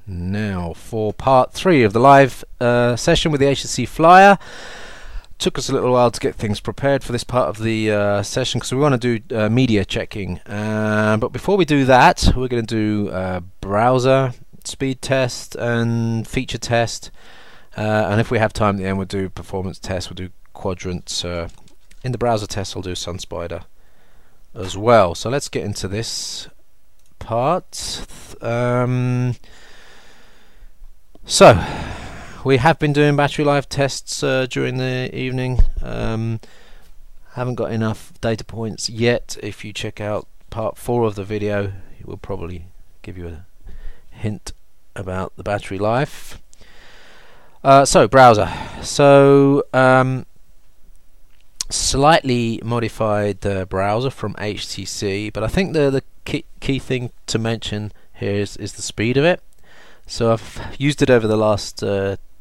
Now for part 3 of the live session with the HTC Flyer. Took us a little while to get things prepared for this part of the session because we want to do media checking. But before we do that, we're going to do browser speed test and feature test. And if we have time at the end, we'll do performance test, we'll do quadrants. In the browser test, I'll do SunSpider as well. So let's get into this part. So we have been doing battery life tests during the evening. Haven't got enough data points yet. If you check out part 4 of the video, it will probably give you a hint about the battery life. So browser. So slightly modified browser from HTC, but I think the key thing to mention here is the speed of it. So I've used it over the last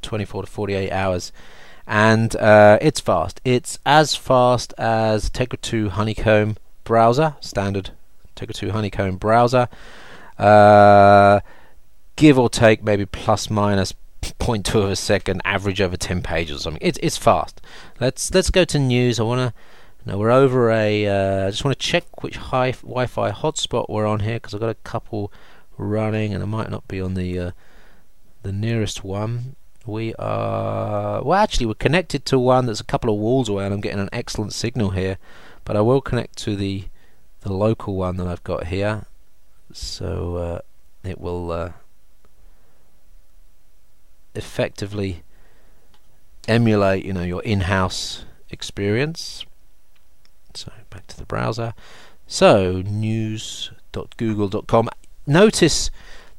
24 to 48 hours, and it's fast. It's as fast as Tegra 2 Honeycomb browser, standard Tegra 2 Honeycomb browser, give or take maybe plus minus 0.2 of a second, average over 10 pages or something. It's fast. Let's go to news. I want to. Now we're over a. I just want to check which Wi-Fi hotspot we're on here because I've got a couple running, and I might not be on the nearest one. We are actually we're connected to one that's a couple of walls away, and I'm getting an excellent signal here. But I will connect to the local one that I've got here, so it will effectively emulate, your in-house experience. So back to the browser. So news.google.com. Notice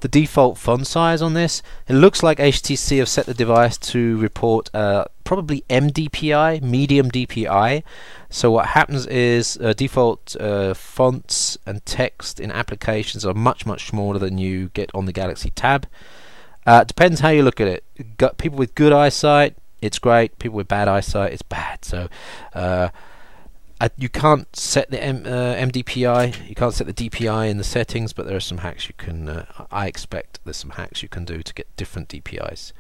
the default font size on this. It looks like HTC have set the device to report probably MDPI, medium DPI. So what happens is default fonts and text in applications are much smaller than you get on the Galaxy Tab. Depends how you look at it. Got people with good eyesight, it's great. People with bad eyesight, it's bad. So you can't set the MDPI, you can't set the DPI in the settings, but there are some hacks you can. I expect there's some hacks you can do to get different DPIs.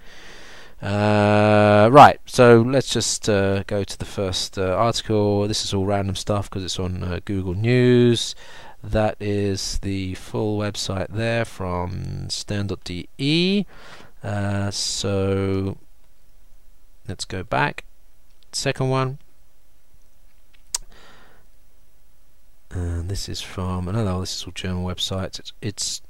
Right, so let's just go to the first article. This is all random stuff because it's on Google News. That is the full website there from stan.de. So let's go back. Second one. And this is from this is all German websites. It's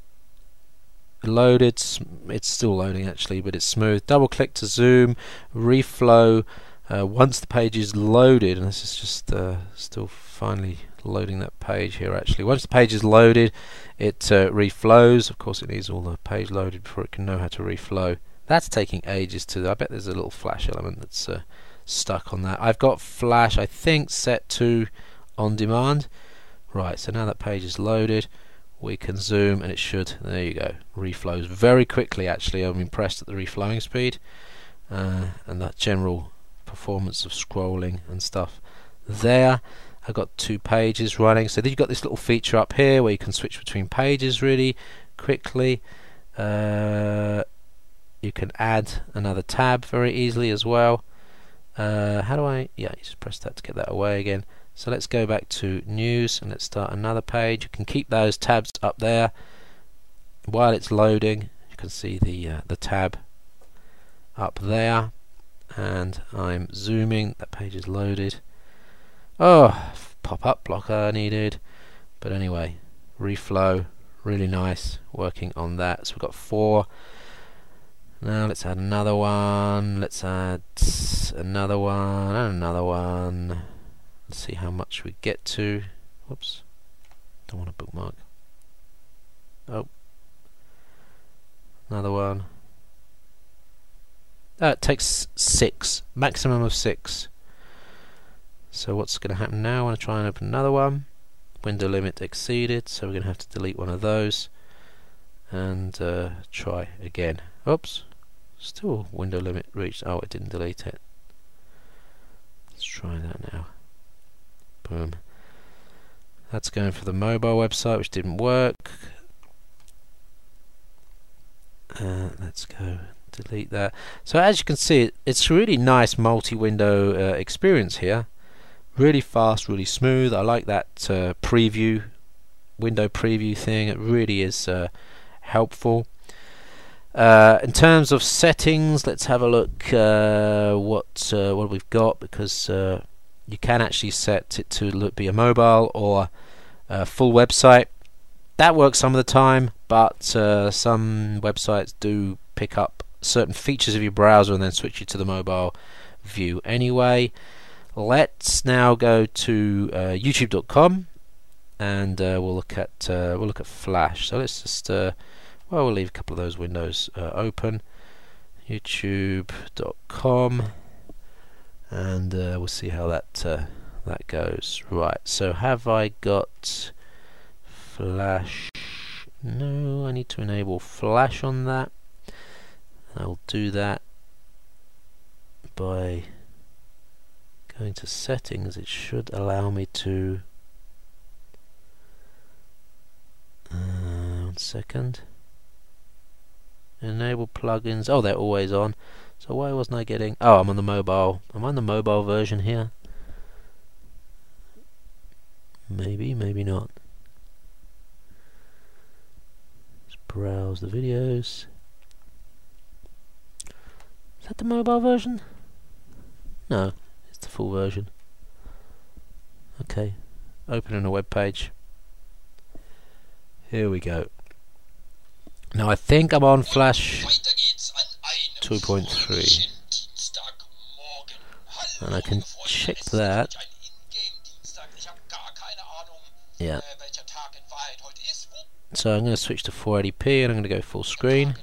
loaded. It's still loading actually, but it's smooth. Double click to zoom, reflow. Once the page is loaded, and this is just still finally loading that page here actually. Once the page is loaded, it reflows. Of course, it needs all the page loaded before it can know how to reflow. That's taking ages to. I bet there's a little flash element that's stuck on that. I've got flash, I think, set to on demand. Right, so now that page is loaded, we can zoom and it should, there you go, reflows very quickly actually. I'm impressed at the reflowing speed and that general performance of scrolling and stuff there. I've got 2 pages running, so then you've got this little feature up here where you can switch between pages really quickly. You can add another tab very easily as well. How do I, you just press that to get that away again. So let's go back to news and let's start another page. You can keep those tabs up there while it's loading. You can see the tab up there, and I'm zooming. That page is loaded. Oh, pop-up blocker needed. But anyway, reflow, really nice. Working on that. So we've got 4. Now let's add another one. Let's add another one and another one. Let's see how much we get to. Whoops, don't want to bookmark. Oh, another one. It takes 6, maximum of 6. So what's going to happen now? I want to try and open another one. Window limit exceeded, so we're going to have to delete one of those and try again. Oops, still window limit reached. Oh, it didn't delete it. Let's try that now. Boom. That's going for the mobile website, which didn't work. Let's go delete that. So as you can see, it's a really nice multi-window experience here. Really fast, really smooth. I like that preview, window preview thing. It really is helpful. In terms of settings, let's have a look what we've got, because you can actually set it to be a mobile or a full website. That works some of the time, but some websites do pick up certain features of your browser and then switch you to the mobile view anyway. Let's now go to youtube.com and we'll look at Flash. So let's just we'll leave a couple of those windows open. youtube.com, and we'll see how that goes. Right, so have I got Flash? No, I need to enable Flash on that. I'll do that by going to settings. It should allow me to 1 second. Enable plugins. Oh, they're always on. So why wasn't I getting... Oh, I'm on the mobile. I'm on the mobile version here. Maybe, maybe not. Let's browse the videos. Is that the mobile version? No, it's the full version. Okay, opening a web page. Here we go. Now I think I'm on Flash 2.3, and I can check that. Yeah. So I'm going to switch to 480p and I'm going to go full screen.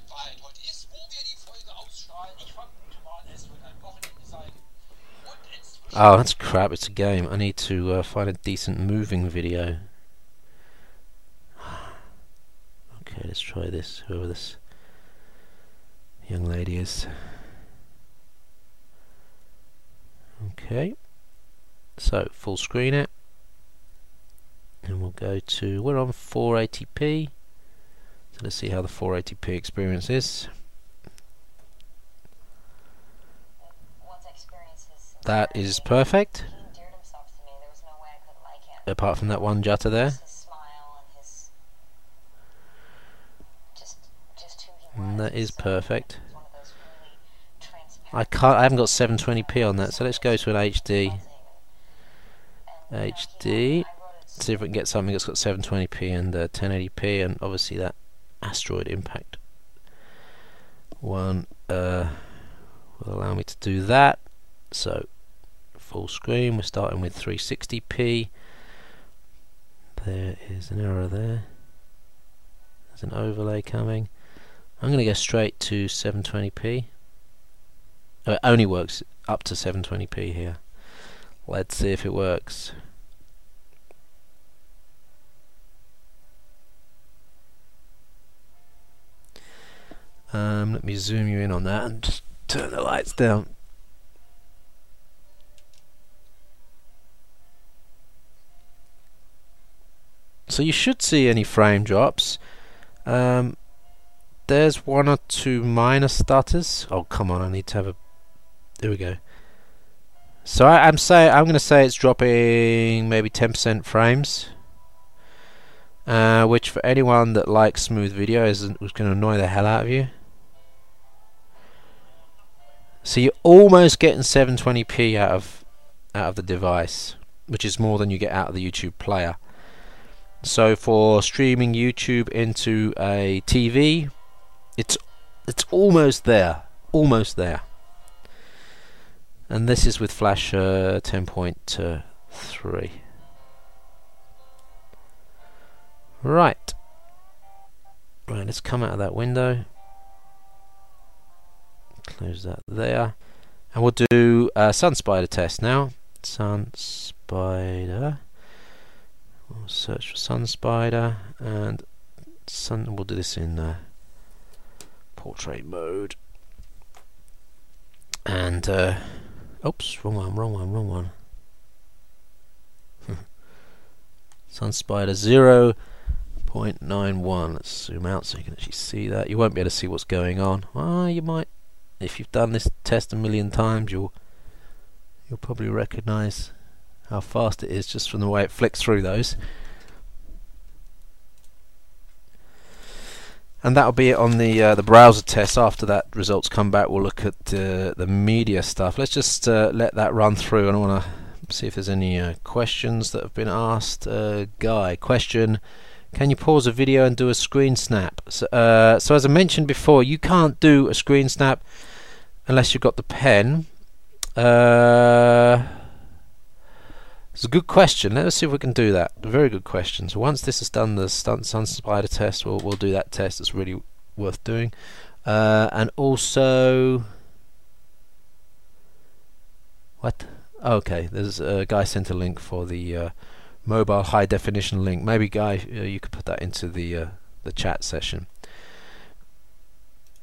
Oh, that's crap, it's a game. I need to find a decent moving video. Okay, let's try this, whoever this young lady is. Okay, so full screen it. And we'll go to, we're on 480p. So let's see how the 480p experience is. That is perfect. Apart from that one jutter there. And that is perfect. I haven't got 720p on that, so let's go to an HD. See if we can get something that's got 720p and 1080p, and obviously that asteroid impact one will allow me to do that. So full screen, we're starting with 360p. There is an error there. There's an overlay coming. I'm going to go straight to 720p. Oh, it only works up to 720p here. Let's see if it works. Let me zoom you in on that and just turn the lights down. So you should see any frame drops. There's one or two minor stutters. Oh come on, I need to have a... There we go. So I'm going to say it's dropping maybe 10% frames, which for anyone that likes smooth video is going to annoy the hell out of you. So you're almost getting 720p out of the device, which is more than you get out of the YouTube player. So for streaming YouTube into a TV, it's almost there, and this is with Flash 10.3. Right, let's come out of that window, close that there, and we'll do a SunSpider test now. SunSpider. We'll search for SunSpider, and we'll do this in portrait mode. And oops, wrong one. SunSpider 0.91. Let's zoom out so you can actually see that. You won't be able to see what's going on. Well, you might, if you've done this test a million times, you'll probably recognize how fast it is just from the way it flicks through those. And that'll be it on the browser test. After that results come back, we'll look at the media stuff. Let's just let that run through, and I want to see if there's any questions that have been asked. Guy, question: can you pause a video and do a screen snap? So as I mentioned before, you can't do a screen snap unless you've got the pen. It's a good question. Let us see if we can do that. A very good question. So once this is done, the Sun Spider test, we'll do that test. It's really worth doing. And also, what? Okay, there's a guy sent a link for the mobile high definition link. Maybe Guy, you could put that into the chat session.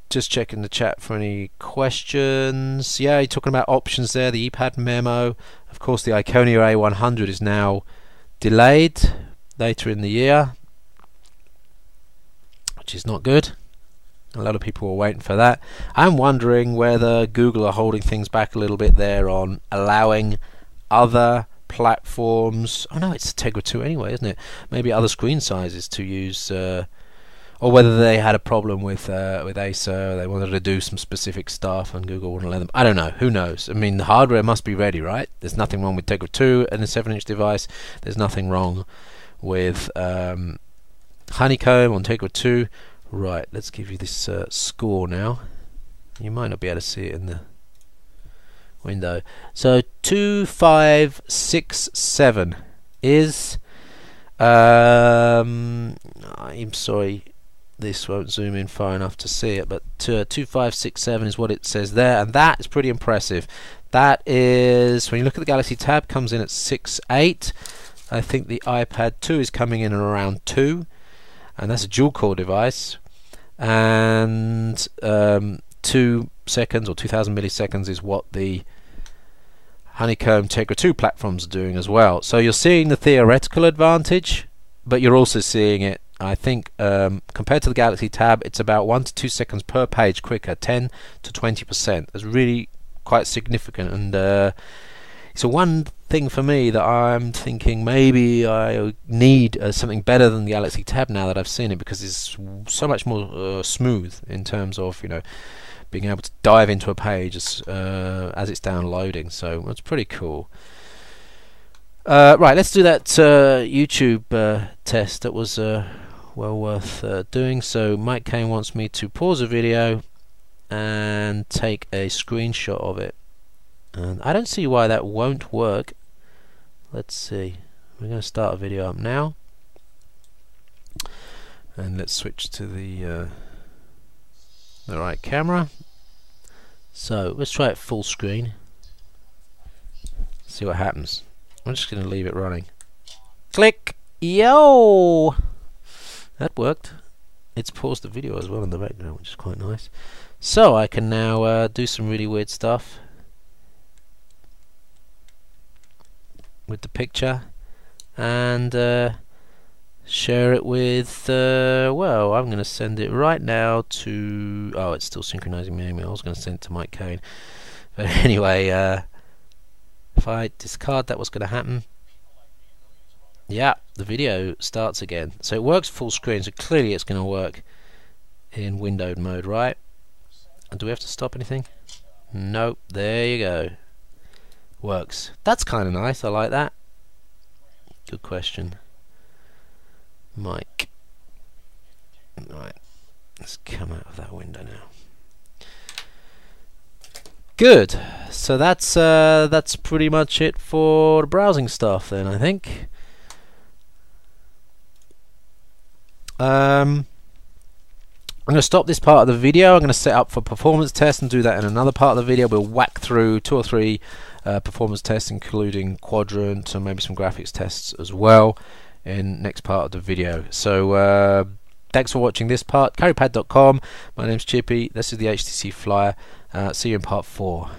Just checking the chat for any questions. Yeah, you're talking about options there. The ePad memo. Of course, the Iconia A100 is now delayed later in the year, which is not good. A lot of people were waiting for that. I'm wondering whether Google are holding things back a little bit there on allowing other platforms. Oh no, it's Tegra 2 anyway, isn't it? Maybe other screen sizes to use. Or whether they had a problem with Acer, they wanted to do some specific stuff and Google wouldn't let them. I don't know. Who knows? I mean, the hardware must be ready, right? There's nothing wrong with Tegra 2 and a 7-inch device. There's nothing wrong with Honeycomb on Tegra 2. Right, let's give you this score now. You might not be able to see it in the window. So 2567 is... I'm sorry, this won't zoom in far enough to see it, but 2567 is what it says there, and that is pretty impressive. That is, when you look at the Galaxy Tab, comes in at 6.8. I think the iPad 2 is coming in at around 2, and that's a dual-core device. And 2 seconds or 2000 milliseconds is what the Honeycomb Tegra 2 platforms are doing as well. So you're seeing the theoretical advantage, but you're also seeing it, I think, compared to the Galaxy Tab, it's about 1 to 2 seconds per page quicker, 10 to 20%. That's really quite significant, and so one thing for me that I'm thinking maybe I need something better than the Galaxy Tab now that I've seen it, because it's so much more smooth in terms of, you know, being able to dive into a page as it's downloading. So it's pretty cool. Right, let's do that YouTube test. That was well worth doing. So Mike Kane wants me to pause a video and take a screenshot of it, and I don't see why that won't work. Let's see. We're going to start a video up now, and let's switch to the right camera. So let's try it full screen, see what happens. I'm just going to leave it running. Click! Yo! That worked. It's paused the video as well in the background, which is quite nice. So I can now do some really weird stuff with the picture and share it with, well, I'm going to send it right now to, oh, it's still synchronizing my email. I was going to send it to Mike Kane. But anyway, if I discard that, what's going to happen? Yeah, the video starts again. So it works full screen, so clearly it's going to work in windowed mode, right? And do we have to stop anything? Nope, there you go. Works. That's kind of nice, I like that. Good question, Mike. Right, let's come out of that window now. Good. So that's pretty much it for the browsing stuff then, I think. I'm going to stop this part of the video. I'm going to set up for performance tests and do that in another part of the video. We'll whack through 2 or 3 performance tests, including quadrant and maybe some graphics tests as well in next part of the video. So thanks for watching this part. Carrypad.com. My name's Chippy. This is the HTC Flyer. See you in part 4.